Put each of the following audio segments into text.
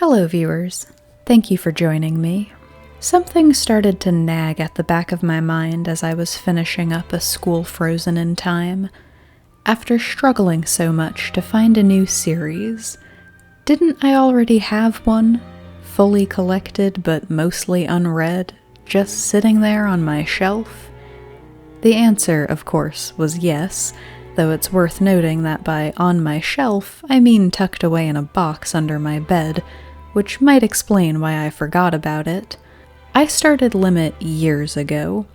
Hello viewers, thank you for joining me. Something started to nag at the back of my mind as I was finishing up A School Frozen in Time. After struggling so much to find a new series, didn't I already have one, fully collected but mostly unread, just sitting there on my shelf? The answer, of course, was yes, though it's worth noting that by on my shelf, I mean tucked away in a box under my bed, which might explain why I forgot about it. I started Limit years ago.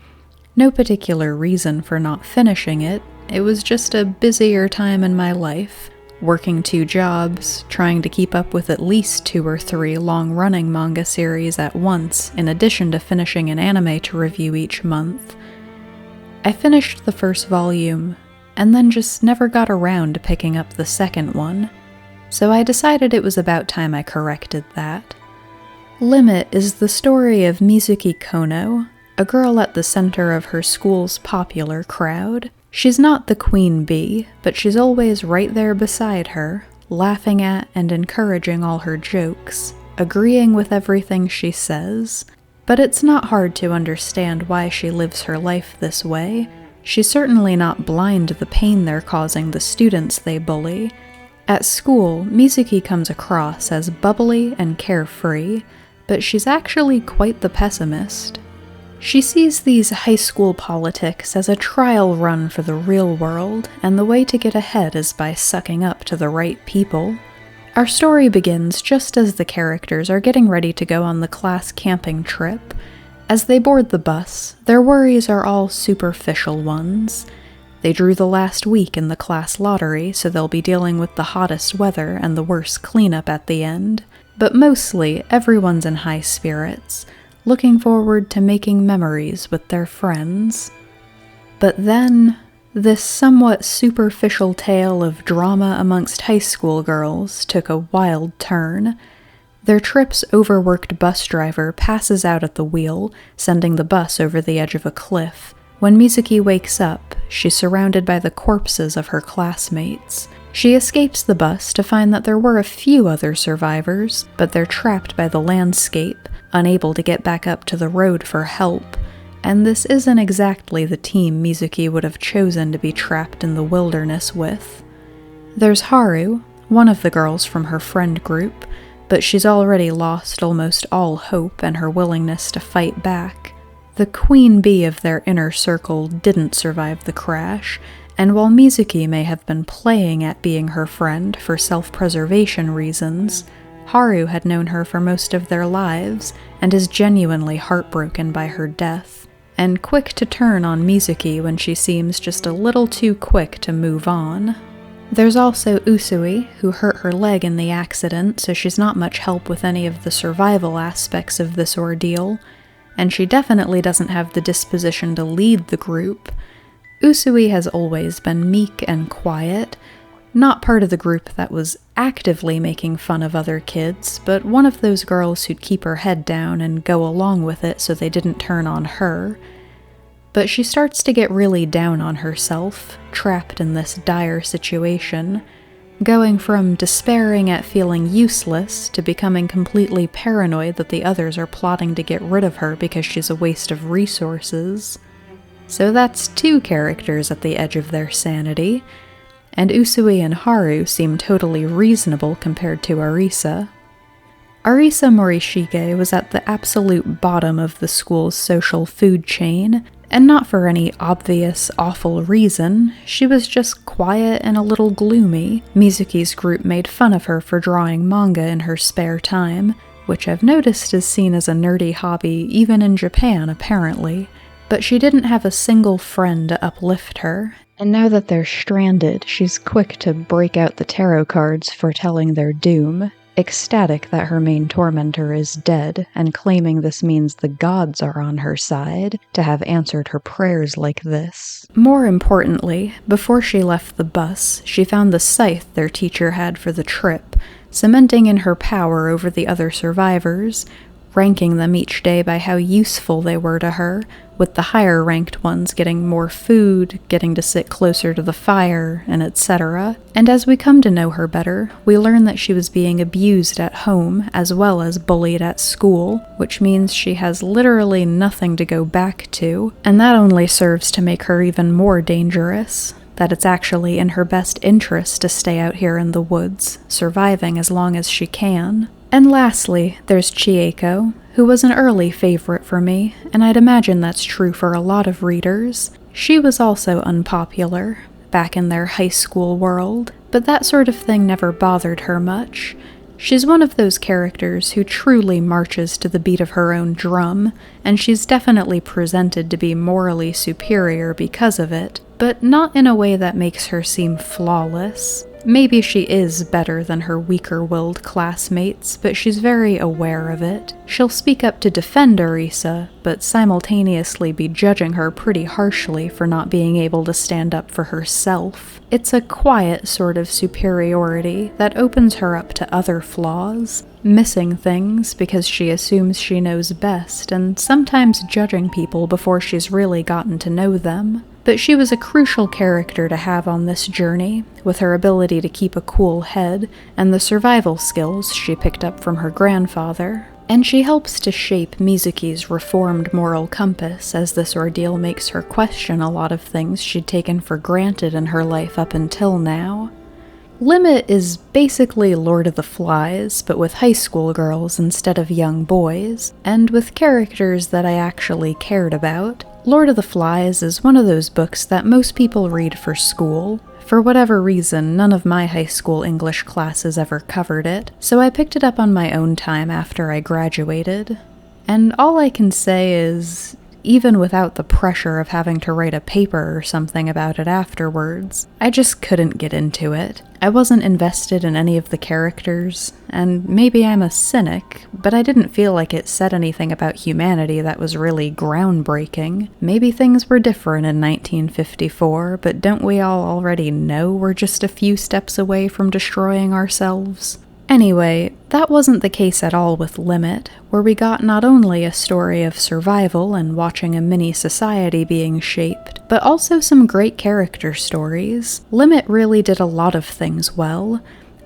No particular reason for not finishing it, it was just a busier time in my life, working 2 jobs, trying to keep up with at least 2 or 3 long-running manga series at once, in addition to finishing an anime to review each month. I finished the first volume, and then just never got around to picking up the second one, so I decided it was about time I corrected that. Limit is the story of Mizuki Kono, a girl at the center of her school's popular crowd. She's not the queen bee, but she's always right there beside her, laughing at and encouraging all her jokes, agreeing with everything she says. But it's not hard to understand why she lives her life this way. She's certainly not blind to the pain they're causing the students they bully. At school, Mitsuki comes across as bubbly and carefree, but she's actually quite the pessimist. She sees these high school politics as a trial run for the real world, and the way to get ahead is by sucking up to the right people. Our story begins just as the characters are getting ready to go on the class camping trip. As they board the bus, their worries are all superficial ones. They drew the last week in the class lottery, so they'll be dealing with the hottest weather and the worst cleanup at the end. But mostly, everyone's in high spirits, looking forward to making memories with their friends. But then, this somewhat superficial tale of drama amongst high school girls took a wild turn. Their trip's overworked bus driver passes out at the wheel, sending the bus over the edge of a cliff. When Mizuki wakes up, she's surrounded by the corpses of her classmates. She escapes the bus to find that there were a few other survivors, but they're trapped by the landscape, unable to get back up to the road for help. And this isn't exactly the team Mizuki would have chosen to be trapped in the wilderness with. There's Haru, one of the girls from her friend group, but she's already lost almost all hope and her willingness to fight back. The queen bee of their inner circle didn't survive the crash, and while Mizuki may have been playing at being her friend for self-preservation reasons, Haru had known her for most of their lives and is genuinely heartbroken by her death, and quick to turn on Mizuki when she seems just a little too quick to move on. There's also Usui, who hurt her leg in the accident, so she's not much help with any of the survival aspects of this ordeal, and she definitely doesn't have the disposition to lead the group. Usui has always been meek and quiet, not part of the group that was actively making fun of other kids, but one of those girls who'd keep her head down and go along with it so they didn't turn on her. But she starts to get really down on herself, trapped in this dire situation, going from despairing at feeling useless to becoming completely paranoid that the others are plotting to get rid of her because she's a waste of resources. So that's 2 characters at the edge of their sanity, and Usui and Haru seem totally reasonable compared to Arisa. Arisa Morishige was at the absolute bottom of the school's social food chain, and not for any obvious, awful reason. She was just quiet and a little gloomy. Mizuki's group made fun of her for drawing manga in her spare time, which I've noticed is seen as a nerdy hobby even in Japan, apparently. But she didn't have a single friend to uplift her, and now that they're stranded, she's quick to break out the tarot cards foretelling their doom, ecstatic that her main tormentor is dead, and claiming this means the gods are on her side to have answered her prayers like this. More importantly, before she left the bus, she found the scythe their teacher had for the trip, cementing in her power over the other survivors, ranking them each day by how useful they were to her, with the higher-ranked ones getting more food, getting to sit closer to the fire, and etc. And as we come to know her better, we learn that she was being abused at home as well as bullied at school, which means she has literally nothing to go back to, and that only serves to make her even more dangerous. That it's actually in her best interest to stay out here in the woods, surviving as long as she can. And lastly, there's Chieco, who was an early favorite for me, and I'd imagine that's true for a lot of readers. She was also unpopular, back in their high school world, but that sort of thing never bothered her much. She's one of those characters who truly marches to the beat of her own drum, and she's definitely presented to be morally superior because of it, but not in a way that makes her seem flawless. Maybe she is better than her weaker-willed classmates, but she's very aware of it. She'll speak up to defend Arisa, but simultaneously be judging her pretty harshly for not being able to stand up for herself. It's a quiet sort of superiority that opens her up to other flaws, missing things because she assumes she knows best, and sometimes judging people before she's really gotten to know them. But she was a crucial character to have on this journey, with her ability to keep a cool head and the survival skills she picked up from her grandfather. And she helps to shape Mizuki's reformed moral compass as this ordeal makes her question a lot of things she'd taken for granted in her life up until now. Limit is basically Lord of the Flies, but with high school girls instead of young boys, and with characters that I actually cared about. Lord of the Flies is one of those books that most people read for school. For whatever reason, none of my high school English classes ever covered it, so I picked it up on my own time after I graduated. And all I can say is, even without the pressure of having to write a paper or something about it afterwards, I just couldn't get into it. I wasn't invested in any of the characters, and maybe I'm a cynic, but I didn't feel like it said anything about humanity that was really groundbreaking. Maybe things were different in 1954, but don't we all already know we're just a few steps away from destroying ourselves? Anyway, that wasn't the case at all with Limit, where we got not only a story of survival and watching a mini-society being shaped, but also some great character stories. Limit really did a lot of things well.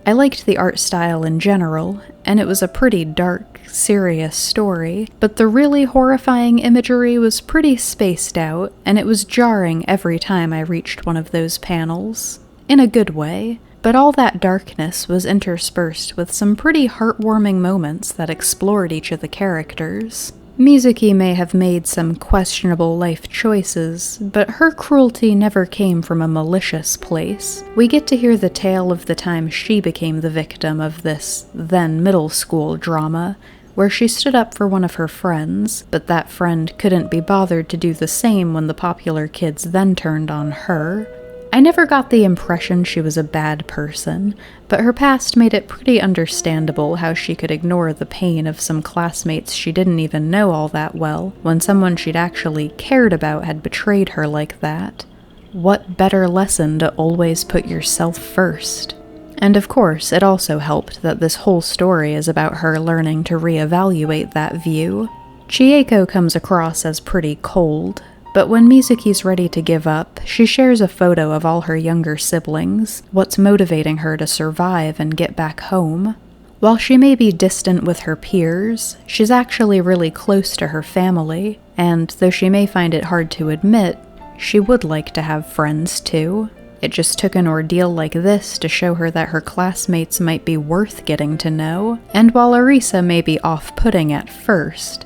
I liked the art style in general, and it was a pretty dark, serious story, but the really horrifying imagery was pretty spaced out, and it was jarring every time I reached one of those panels. In a good way. But all that darkness was interspersed with some pretty heartwarming moments that explored each of the characters. Mizuki may have made some questionable life choices, but her cruelty never came from a malicious place. We get to hear the tale of the time she became the victim of this then middle school drama, where she stood up for one of her friends, but that friend couldn't be bothered to do the same when the popular kids then turned on her. I never got the impression she was a bad person, but her past made it pretty understandable how she could ignore the pain of some classmates she didn't even know all that well when someone she'd actually cared about had betrayed her like that. What better lesson to always put yourself first? And of course, it also helped that this whole story is about her learning to reevaluate that view. Chieco comes across as pretty cold, but when Mizuki's ready to give up, she shares a photo of all her younger siblings, what's motivating her to survive and get back home. While she may be distant with her peers, she's actually really close to her family, and though she may find it hard to admit, she would like to have friends too. It just took an ordeal like this to show her that her classmates might be worth getting to know, and while Arisa may be off-putting at first,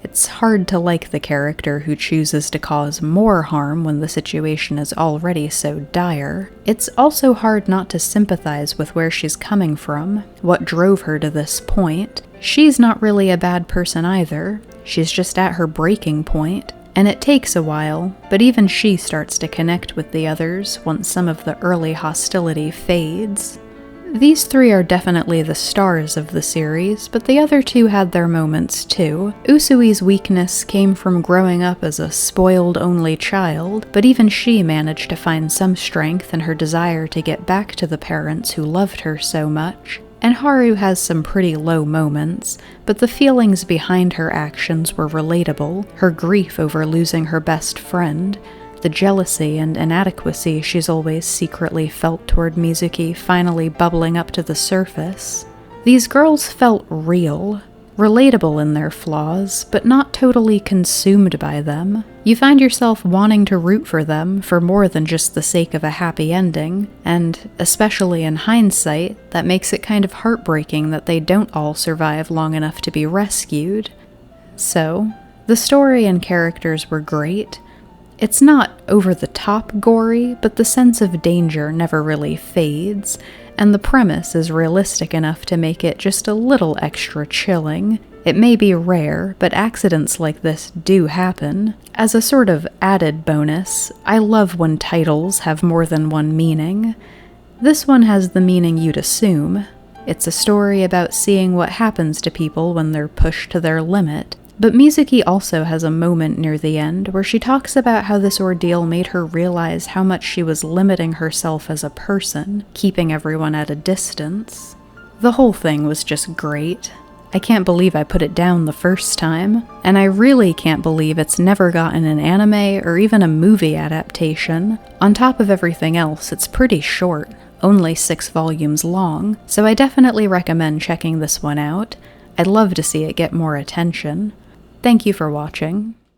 it's hard to like the character who chooses to cause more harm when the situation is already so dire. It's also hard not to sympathize with where she's coming from, what drove her to this point. She's not really a bad person either, she's just at her breaking point, and it takes a while, but even she starts to connect with the others once some of the early hostility fades. These three are definitely the stars of the series, but the other two had their moments too. Usui's weakness came from growing up as a spoiled only child, but even she managed to find some strength in her desire to get back to the parents who loved her so much. and Haru has some pretty low moments, but the feelings behind her actions were relatable. Her grief over losing her best friend, the jealousy and inadequacy she's always secretly felt toward Mizuki finally bubbling up to the surface. These girls felt real, relatable in their flaws, but not totally consumed by them. You find yourself wanting to root for them for more than just the sake of a happy ending, and, especially in hindsight, that makes it kind of heartbreaking that they don't all survive long enough to be rescued. So, the story and characters were great. It's not over-the-top gory, but the sense of danger never really fades, and the premise is realistic enough to make it just a little extra chilling. It may be rare, but accidents like this do happen. As a sort of added bonus, I love when titles have more than one meaning. This one has the meaning you'd assume. It's a story about seeing what happens to people when they're pushed to their limit. But Mizuki also has a moment near the end where she talks about how this ordeal made her realize how much she was limiting herself as a person, keeping everyone at a distance. The whole thing was just great. I can't believe I put it down the first time, and I really can't believe it's never gotten an anime or even a movie adaptation. On top of everything else, it's pretty short, only 6 volumes long, so I definitely recommend checking this one out. I'd love to see it get more attention. Thank you for watching.